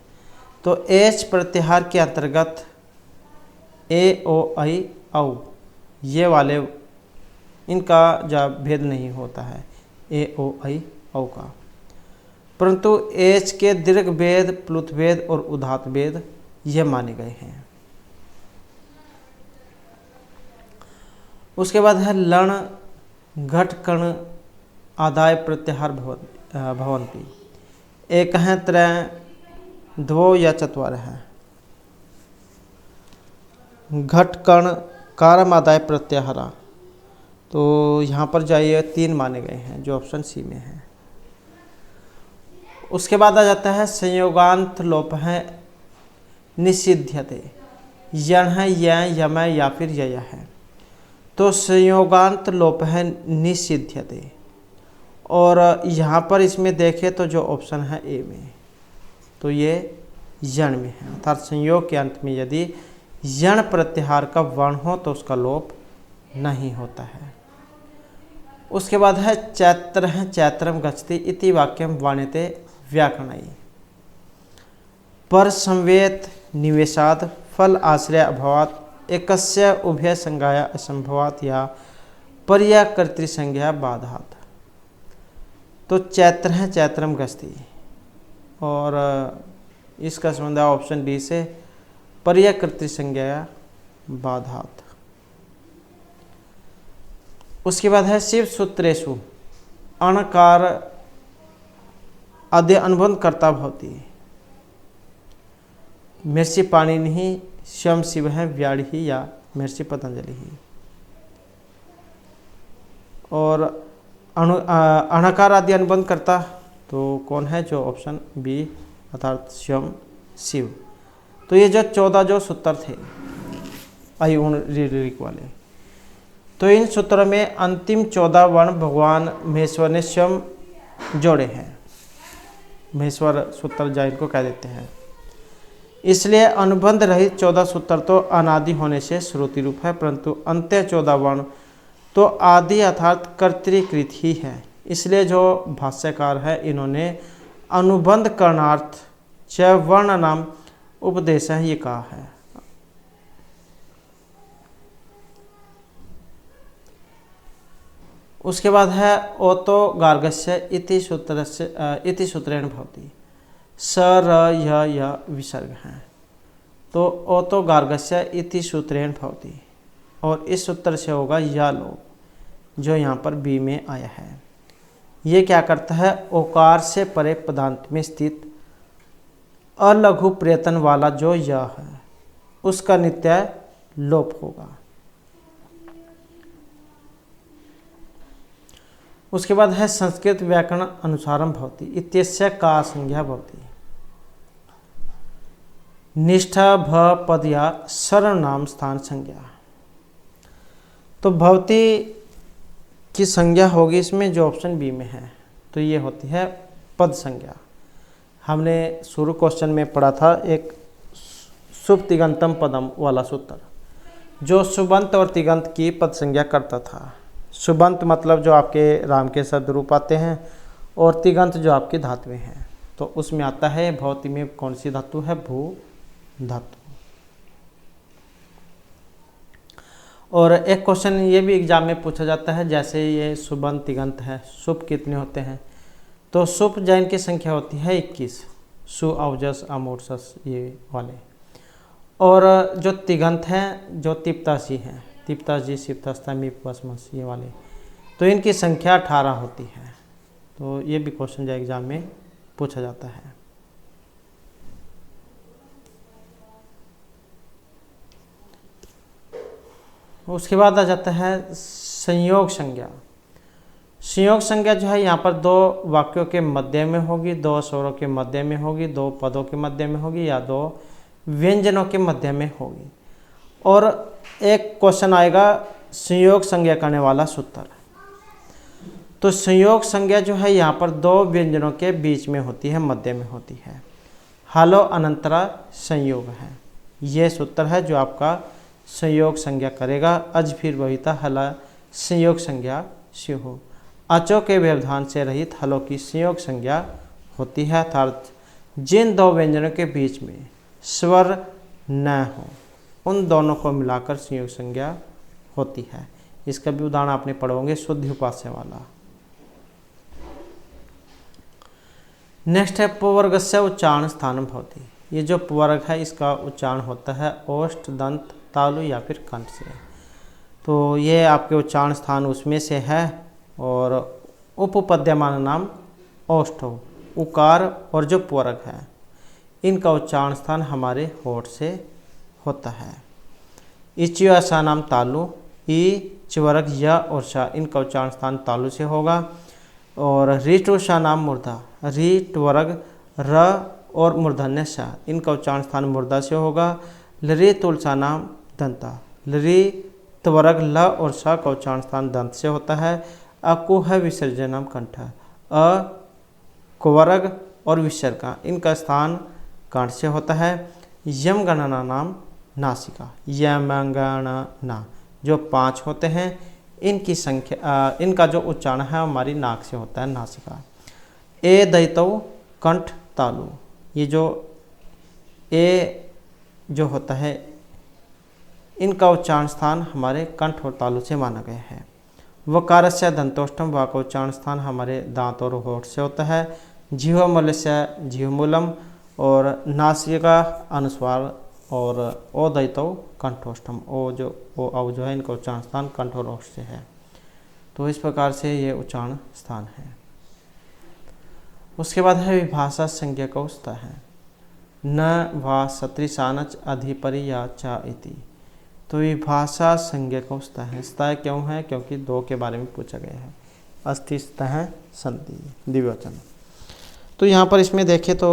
S1: तो एच प्रत्याहार के अंतर्गत ए ओ आई औ ये वाले इनका जब भेद नहीं होता है ए ओ आई औ का, परंतु एच के दीर्घ भेद, प्लुत भेद और उदात भेद ये माने गए हैं। उसके बाद है लण घट कण आदाय प्रत्याहार भवन्ति, एक है त्रय द्वो या चत्वार है। घट कण कारम आदाय प्रत्याहारा, तो यहाँ पर जाइए 3 माने गए हैं जो ऑप्शन सी में है। उसके बाद आ जाता है संयोगांत लोप है निषिध्यते, यण है य यम या फिर यय है, तो संयोगांत लोप है निषिध्यते, और यहाँ पर इसमें देखें तो जो ऑप्शन है ए में, तो ये यण में है, अर्थात संयोग के अंत में यदि यण प्रत्याहार का वर्ण हो तो उसका लोप नहीं होता है। उसके बाद है चैत्र है चैत्रम गच्छति इति वाक्यम वाण्यते व्याकरणाई, पर संवेत निवेशाद फल आश्रय अभावात एकस्य उभय संज्ञाया असंभवात या पर्या कर्तृसंज्ञा बाधात, तो चैत्र है चैत्रम गच्छति, और इसका संबंध है ऑप्शन डी से पर्या कर्तृसंज्ञाया बाधात। उसके बाद है शिव सूत्रेषु अणकार आद्य अनुबंध कर्ता भवति, महर्षि पाणिनि ही स्वयं शिव है व्याढ़ ही या महर्षि पतंजलि ही, और अणकार आदि अनुबंध करता तो कौन है, जो ऑप्शन बी अर्थात स्वयं शिव। तो ये जो 14 जो सूत्र थे अयुण ऋक वाले, तो इन सूत्रों में अंतिम 14 वर्ण भगवान महेश्वर ने स्वयं जोड़े हैं, महेश्वर सूत्र जा इनको कह देते हैं। इसलिए अनुबंध रहित 14 सूत्र तो अनादि होने से श्रुति रूप है, परंतु अंत्य 14 वर्ण तो आदि अर्थात कर्तृकृत ही है। इसलिए जो भाष्यकार है इन्होंने अनुबंध करणार्थ च वर्ण नाम उपदेश है ये कहा है। उसके बाद है ओतो गार्गस्य इति सूत्रेण भवति, स र य विसर्ग है, तो ओतो गार्गस्य इति सूत्रेण भवति, और इस सूत्र से होगा या लोप जो यहाँ पर बी में आया है। ये क्या करता है, ओकार से परे पदांत में स्थित अलघु प्रयत्न वाला जो यह है उसका नित्य लोप होगा। उसके बाद है संस्कृत व्याकरण अनुसारम भवति इत्यस्य का संज्ञा भवति, निष्ठा भ पद या सर्वनाम स्थान संज्ञा, तो भवति की संज्ञा होगी इसमें जो ऑप्शन बी में है, तो ये होती है पद संज्ञा। हमने शुरू क्वेश्चन में पढ़ा था एक शुभ तिगंतम पदम वाला सूत्र, जो सुबंत और तिगंत की पद संज्ञा करता था। सुबंत मतलब जो आपके राम के शब्द रूप आते हैं, और तिगंत जो आपकी धातुएं हैं, तो उसमें आता है भवति में कौन सी धातु है, भू धातु। और एक क्वेश्चन ये भी एग्जाम में पूछा जाता है, जैसे ये सुबंत तिगंत है, सुप कितने होते हैं, तो सुप जैन की संख्या होती है 21, सु अवजस अमोर्सस ये वाले, और जो तिगंत हैं, जो तिप्तासी हैं, तिप्तासी, सिप्तस्ता, मीपस्मस, ये वाले, तो इनकी संख्या 18 होती है। तो ये भी क्वेश्चन जो एग्जाम में पूछा जाता है। उसके बाद आ जाता है संयोग संज्ञा। संयोग संज्ञा जो है यहाँ पर दो वाक्यों के मध्य में होगी, दो स्वरों के मध्य में होगी, दो पदों के मध्य में होगी, या दो व्यंजनों के मध्य में होगी। और एक क्वेश्चन आएगा संयोग संज्ञा करने वाला सूत्र। तो संयोग संज्ञा जो है यहाँ पर दो व्यंजनों के बीच में होती है, मध्य में होती है। हलो अनंतरा संयोग है, ये सूत्र है जो आपका संयोग संज्ञा करेगा। अज फिर वहिता हला संयोग संज्ञा स्युः। अचों के व्यवधान से रहित हलों की संयोग संज्ञा होती है, अर्थात जिन दो व्यंजनों के बीच में स्वर न हो उन दोनों को मिलाकर संयोग संज्ञा होती है। इसका भी उदाहरण आपने पढ़ोगे शुद्ध उपास्य वाला। नेक्स्ट है पवर्गस्य उच्चारण स्थान भवति। ये जो पवर्ग है इसका उच्चारण होता है ओष्ठ, दंत, तालु या फिर कंठ से। तो ये आपके उच्चारण स्थान उसमें से है। और उपपद्यमान नाम ओष्ठ, उकार और जो पवर्ग है इनका उच्चारण स्थान हमारे होठ से होता है। इच्यसा नाम तालु, ई च्वर्ग य और श इनका उच्चारण स्थान तालु से होगा। और ऋतुषा नाम मूर्धा, री त्वर्ग र और मूर्धन्य श इनका उच्चारण स्थान मूर्धा से होगा। लरी तुलसा नाम दंता, लरी त्वर्ग ल और श का उच्चारण स्थान दंत से होता है। अकुह विसर्जन नाम कंठ, अ कुवर्ग और विसर्ग इनका स्थान कंठ से होता है। यम गणना नाम नासिका, यमगणना जो 5 होते हैं इनकी संख्या, इनका जो उच्चारण है हमारी नाक से होता है, नासिका। ए दैतव कंठ तालु, ये जो ए जो होता है इनका उच्चारण स्थान हमारे कंठ और तालु से माना गया है। वकारस्य दंतोष्ठम, वा का उच्चारण स्थान हमारे दांत और होठ से होता है। जीवमूलस्य जीवमूलम और नासिका अनुस्वार और ओदैतव कंठोष्ठम, ओ जो है इनका उच्चारण स्थान कंठ और ओठ से है। तो इस प्रकार से ये उच्चारण स्थान है। उसके बाद है विभाषा संज्ञा का उस्ता है न वा सत्रिशानच अधिपरि या चा इति। तो विभाषा संज्ञा का उस्ता है। स्था क्यों है? क्योंकि दो के बारे में पूछा गया है। अस्थिस्थ है संधि द्विवचन। तो यहाँ पर इसमें देखें तो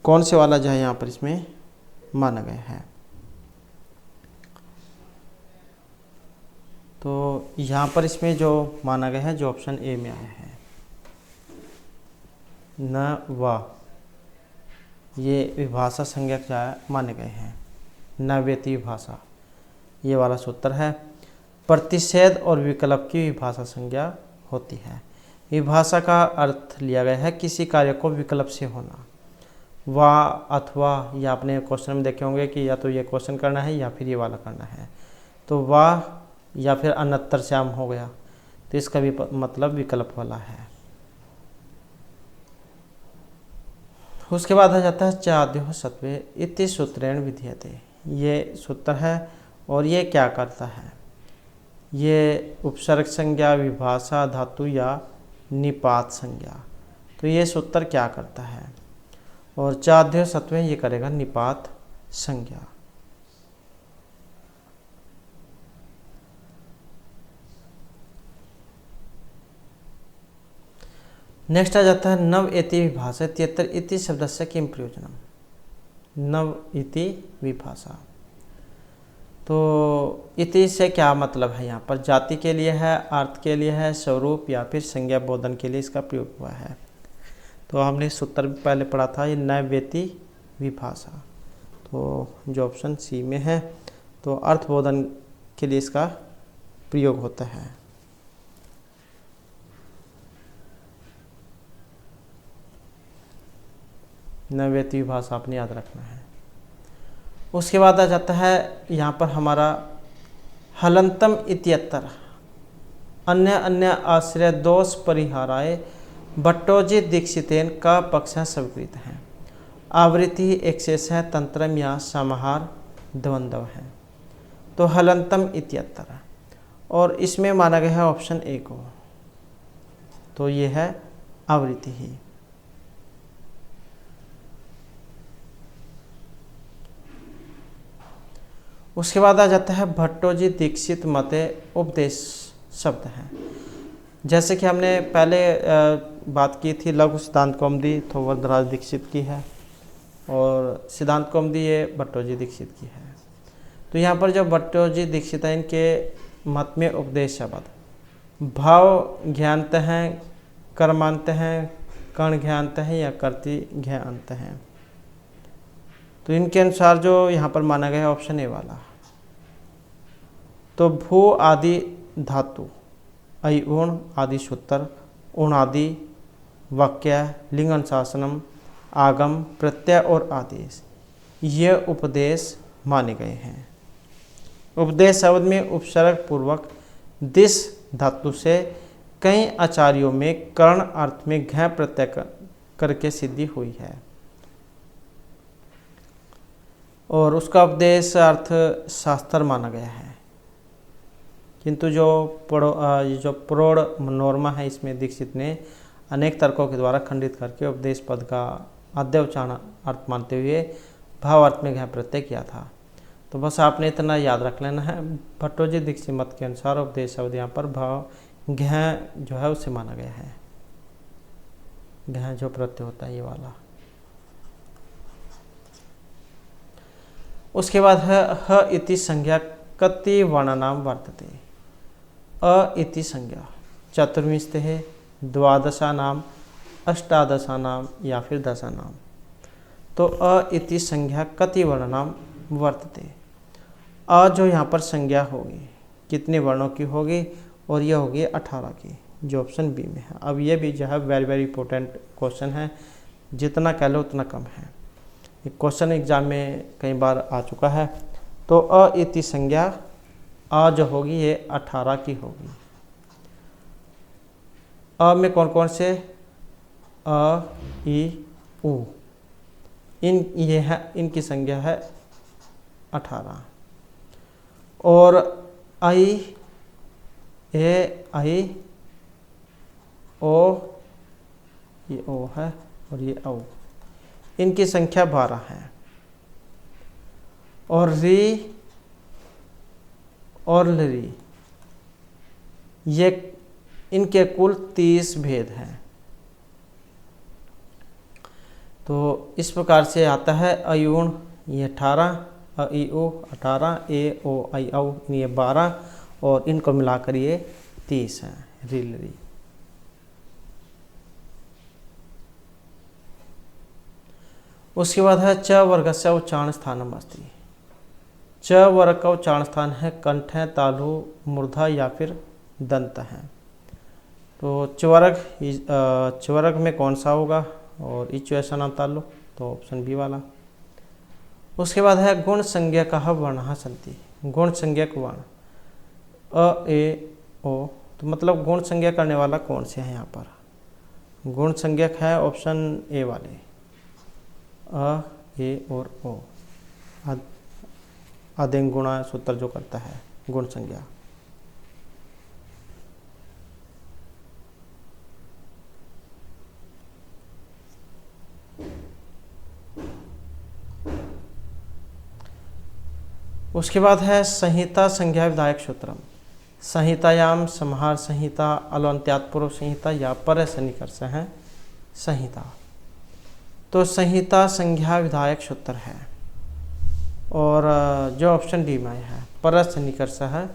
S1: कौन से वाला जो है यहाँ पर इसमें माना गया है। तो यहाँ पर इसमें जो माना गया है जो ऑप्शन ए में आया है न वा, ये विभाषा संज्ञा क्या माने गए हैं। न व्यति विभाषा ये वाला सूत्र है। प्रतिषेध और विकल्प की विभाषा संज्ञा होती है। विभाषा का अर्थ लिया गया है किसी कार्य को विकल्प से होना। वा अथवा, या आपने क्वेश्चन में देखे होंगे कि या तो ये क्वेश्चन करना है या फिर ये वाला करना है। तो वाह या फिर अन्यत्र श्याम हो गया, तो इसका भी मतलब विकल्प वाला है। उसके बाद आ जाता है चाद्यो सत्वे इति सूत्रेण विधीयते। ये सूत्र है और ये क्या करता है, ये उपसर्ग संज्ञा, विभाषा, धातु या निपात संज्ञा। तो ये सूत्र क्या करता है, और चाद्य सत्वे ये करेगा निपात संज्ञा। नेक्स्ट आ जाता है नव इति विभाषा इत्यत्र इति शब्दस्य किं प्रयोजनम। नव इति विभाषा, तो इति से क्या मतलब है, यहाँ पर जाति के लिए है, अर्थ के लिए है, स्वरूप या फिर संज्ञा बोधन के लिए इसका प्रयोग हुआ है। तो हमने सूत्र भी पहले पढ़ा था, ये नैवेति विभाषा, तो जो ऑप्शन सी में है, तो अर्थ बोधन के लिए इसका प्रयोग होता है। नैवेति विभाषा आपने याद रखना है। उसके बाद आ जाता है यहाँ पर हमारा हलंतम इत्यत्र अन्य अन्य आश्रय दोष परिहाराय भट्टोजी दीक्षितेन का पक्ष स्वीकृत है। आवृत्ति एक्सेस है तंत्रम या समाहार द्वंद्व है। तो हलंतम इत्यत्र, और इसमें माना गया है ऑप्शन ए को, तो ये है आवृत्ति ही। उसके बाद आ जाता है भट्टोजी दीक्षित मते उपदेश शब्द है। जैसे कि हमने पहले बात की थी लघु सिद्धांत कौमुदी तो वरदराज दीक्षित की है, और सिद्धांत कौमुदी ये भट्टोजी दीक्षित की है। तो यहाँ पर जो भट्टोजी दीक्षित है, इनके मत में उपदेश शब्द भाव ज्ञानत हैं, कर्मांत हैं, कर्ण ज्ञानत हैं या कर्ति ज्ञानत हैं। तो इनके अनुसार जो यहाँ पर माना गया है ऑप्शन ए वाला। तो भू आदि धातु, ऐ ऊण आदि सूत्र, उण आदि वाक्य, लिंग अनुशासनम, आगम, प्रत्यय और आदेश, ये उपदेश माने गए हैं। उपदेश शब्द में उपसर्ग पूर्वक दिस धातु से कई आचार्यों में कर्ण अर्थ में घ प्रत्यय करके सिद्धि हुई है, और उसका उपदेश अर्थ शास्त्र माना गया है। किंतु जो प्रोढ़ नॉर्मा है, इसमें दीक्षित ने अनेक तर्कों के द्वारा खंडित करके उपदेश पद का आद्य उच्चारण अर्थ मानते हुए भाव अर्थ में घ प्रत्यय किया था। तो बस आपने इतना याद रख लेना है। भट्टोजी दीक्षित मत के अनुसार उपदेश शब्द यहाँ पर भाव घ जो है उसे माना गया है, घ जो प्रत्यय होता है ये वाला। उसके बाद है ह इति संज्ञा कति वर्णनाम वर्तते। अ इति संज्ञा चतुर्विंशति है, द्वादशा नाम, अष्टादशा नाम या फिर दशा नाम। तो अ इति संज्ञा कति वर्णनाम वर्तते। अ जो यहाँ पर संज्ञा होगी कितने वर्णों की होगी, और यह होगी 18 की, जो ऑप्शन बी में है। अब ये भी जो है वेरी वेरी इंपॉर्टेंट क्वेश्चन है, जितना कह लो उतना कम है। एक क्वेश्चन एग्जाम में कई बार आ चुका है। तो अ इति संज्ञा, अ जो होगी ये 18 की होगी। अ में कौन कौन से, अ, ई, उ, ये है, इनकी संज्ञा है 18। और आई, ए, आई, ओ, ये ओ है और ये औ, इनकी संख्या 12 है। और री और लरी, ये इनके कुल 30 भेद हैं। तो इस प्रकार से आता है अयूण ये 18, अ ई ओ 18, ए ओ आई औ ये 12, और इनको मिलाकर ये 30 हैं, री लरी। उसके बाद है च वर्गस्य उच्चारण स्थानम अस्ति। च वर्ग का उच्चारण स्थान है कंठ है, तालु, मूर्धा या फिर दंत है। तो चवर्ग में कौन सा होगा, और इच ऐसा नाम तालु, तो ऑप्शन बी वाला। उसके बाद है गुण संज्ञा कहा वर्ण संति। गुण संज्ञक वर्ण अ, ए, ओ, तो मतलब गुण संज्ञा करने वाला कौन से है यहाँ पर। गुण संज्ञक है ऑप्शन ए वाले, अ, ए और ओ, आदेंग गुणा सूत्र जो करता है गुण संज्ञा। उसके बाद है संहिता संज्ञा विधायक सूत्रम। संहितायाम संहार संहिता, अलवंत्यात् पूर्व संहिता या पर सन्निकर्ष है संहिता। तो संहिता संज्ञा विधायक सूत्र है, और जो ऑप्शन डी में है पर सन्निकर्ष है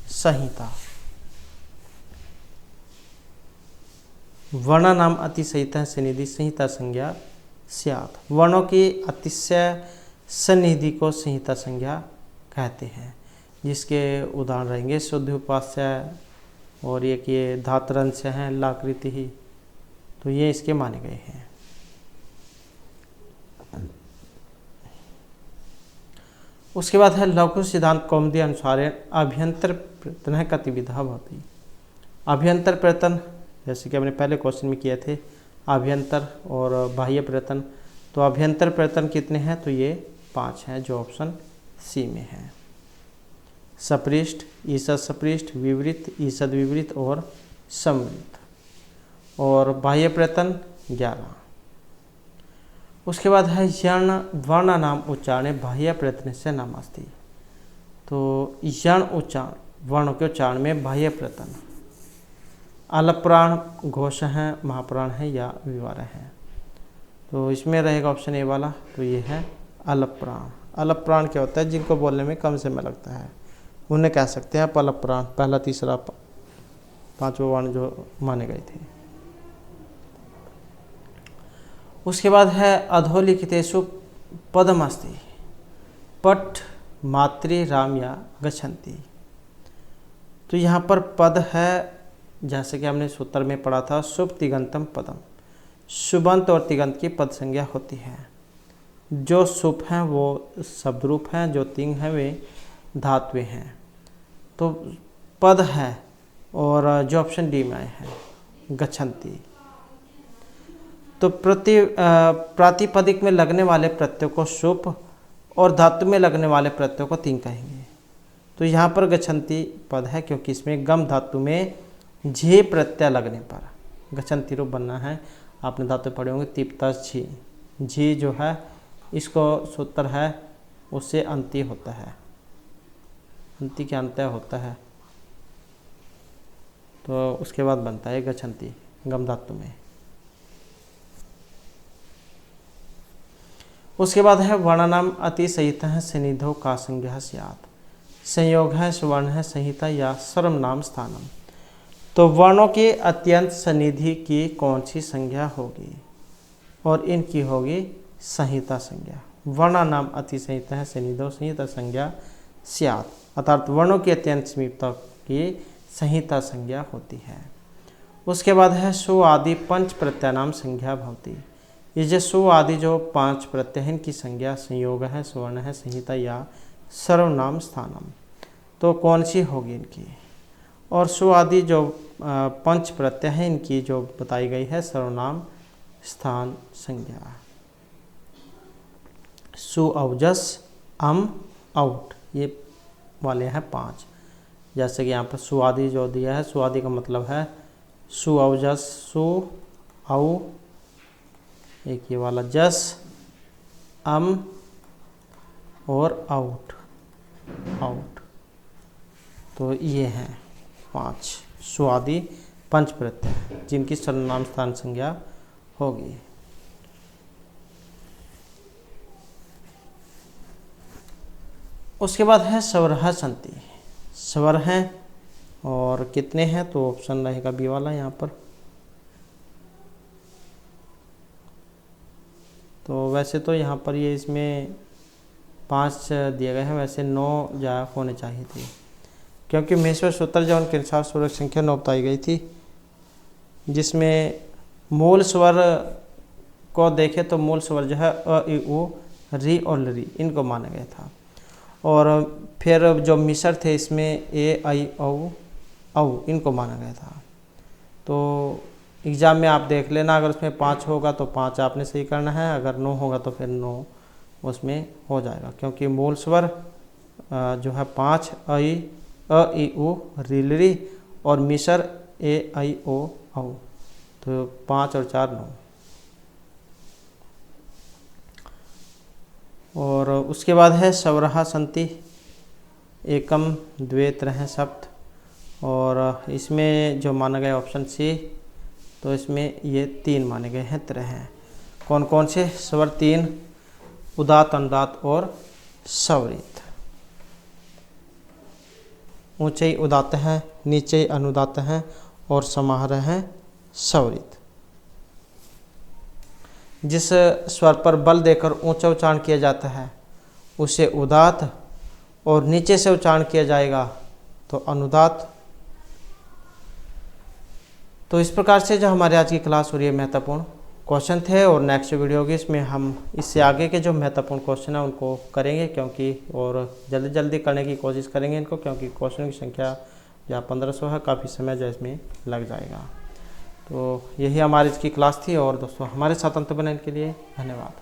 S1: संहिता। वर्ण नाम अतिशयित सन्निधि संहिता संज्ञा स्यात्। वर्णों की अतिशय सन्निधि को संहिता संज्ञा कहते हैं, जिसके उदाहरण रहेंगे शुद्ध उपास्य, और एक ये धातरंश हैं लाकृति ही, तो ये इसके माने गए हैं। उसके बाद है लघु सिद्धांत कौमुदी अनुसार अभ्यंतर प्रयत्न कतिविधा भवति। अभ्यंतर प्रयत्न जैसे कि हमने पहले क्वेश्चन में किए थे, अभ्यंतर और बाह्य प्रयत्न। तो अभ्यंतर प्रयत्न कितने हैं, तो ये 5 हैं, जो ऑप्शन सी में है। सपृष्ठ, ईषद सपृष्ठ, विवृत, ईषद विवृत और समवृत। और बाह्य प्रयत्न 11। उसके बाद है यण वर्ण नाम उच्चारण बाह्य प्रयत्न से नामास्ति। तो यण उच्चारण वर्ण के उच्चारण में बाह्य प्रयत्न अलप्राण, घोष है, महाप्राण है या विवार है। तो इसमें रहेगा ऑप्शन ए वाला। तो ये है अलप्राण। अलप्राण क्या होता है? जिनको बोलने में कम समय लगता है उन्हें कह सकते हैं आप अलप्राण। पहला, तीसरा, पांचवा वर्ण जो माने गए थे। उसके बाद है अधोलिखितेषु पदमस्ति पठ मातृ राम या गच्छन्ति। तो यहाँ पर पद है, जैसे कि हमने सूत्र में पढ़ा था, शुभ तिगंतम पदम। शुभंत और तिगंत की पद संज्ञा होती है। जो शुभ हैं वो शब्द रूप हैं, जो तिंग हैं वे धातुएं हैं। तो पद है और जो ऑप्शन डी में आए हैं गच्छन्ति। तो प्रातिपदिक में लगने वाले प्रत्यय को शुभ और धातु में लगने वाले प्रत्यय को तिंग कहेंगे। तो यहाँ पर गच्छन्ति पद है क्योंकि इसमें गम धातु में झे प्रत्यय लगने पर गच्छन्ति रूप बनना है। आपने धातु पढ़े होंगे तिप्ता झी। झी जो है इसको सूत्र है उससे अंत्य होता है, अंत्य के अंत्य होता है। तो उसके बाद बनता है गच्छन्ति गम धातु में। उसके बाद है वर्णनाम अति संहिता है सन्निधौ का संज्ञा स्यात्। संयोग है, स्वर्ण है, संहिता या सर्वनाम स्थानम। तो वर्णों की अत्यंत सन्निधि की कौन सी संज्ञा होगी? और इनकी होगी संहिता संज्ञा। वर्णनाम अति संहिता है सन्निधौ संहिता संज्ञा स्यात्, अर्थात वर्णों की अत्यंत समीपता की संहिता संज्ञा होती है। उसके बाद है सु आदि पंच प्रत्ययनाम संज्ञा भवति। ये जो सु आदि जो 5 प्रत्यय हैं इनकी संज्ञा संयोग है, स्वर्ण है, संहिता या सर्वनाम स्थानम। तो कौन सी होगी इनकी? और सु आदि जो 5 प्रत्यय हैं इनकी जो बताई गई है सर्वनाम स्थान संज्ञा। सु औजस अम आउट ये वाले हैं 5। जैसे कि यहाँ पर सु आदि जो दिया है, सु आदि का मतलब है सु औजस, सु औ, एक ये वाला जस, अम और आउट, आउट। तो ये हैं 5 स्वादि पंच प्रत्यय जिनकी सर्वनाम स्थान संज्ञा होगी। उसके बाद है स्वरः सन्ति। स्वर हैं और कितने हैं? तो ऑप्शन रहेगा बी वाला यहाँ पर। तो वैसे तो यहाँ पर ये इसमें 5 दिए गए हैं, वैसे 9 होने चाहिए थे क्योंकि महेश्वर सूत्र जो उनके अनुसार स्वर संख्या 9 बताई गई थी, जिसमें मूल स्वर को देखे तो मूल स्वर जो है अ, इ, उ, री और लरी इनको माना गया था। और फिर जो मिसर थे इसमें ए, आई, औ इनको माना गया था। तो एग्ज़ाम में आप देख लेना, अगर उसमें 5 होगा तो 5 आपने सही करना है, अगर 9 होगा तो फिर 9 उसमें हो जाएगा क्योंकि मूल स्वर जो है 5 अ, इ, उ, री, लरी और मिसर ए, आई, ओ, औ। तो 5 और 4 9। और उसके बाद है स्वरः सन्ति एकम द्वे त्रय सप्त। और इसमें जो माना गया ऑप्शन सी, तो इसमें ये 3 माने गए हैं त्रय हैं। कौन कौन से स्वर? 3 उदात, अनुदात और स्वरित। ऊंचे ही उदात हैं, नीचे ही अनुदात हैं और समाहार हैं स्वरित। जिस स्वर पर बल देकर ऊंचा उच्चारण किया जाता है उसे उदात, और नीचे से उच्चारण किया जाएगा तो अनुदात। तो इस प्रकार से जो हमारे आज की क्लास हो रही है महत्वपूर्ण क्वेश्चन थे, और नेक्स्ट वीडियो होगी इसमें हम इससे आगे के जो महत्वपूर्ण क्वेश्चन है उनको करेंगे क्योंकि, और जल्दी जल्दी करने की कोशिश करेंगे इनको क्योंकि क्वेश्चन की संख्या या 1500 है, काफ़ी समय जो इसमें लग जाएगा। तो यही हमारी इसकी क्लास थी, और दोस्तों हमारे साथ अंत बनाने के लिए धन्यवाद।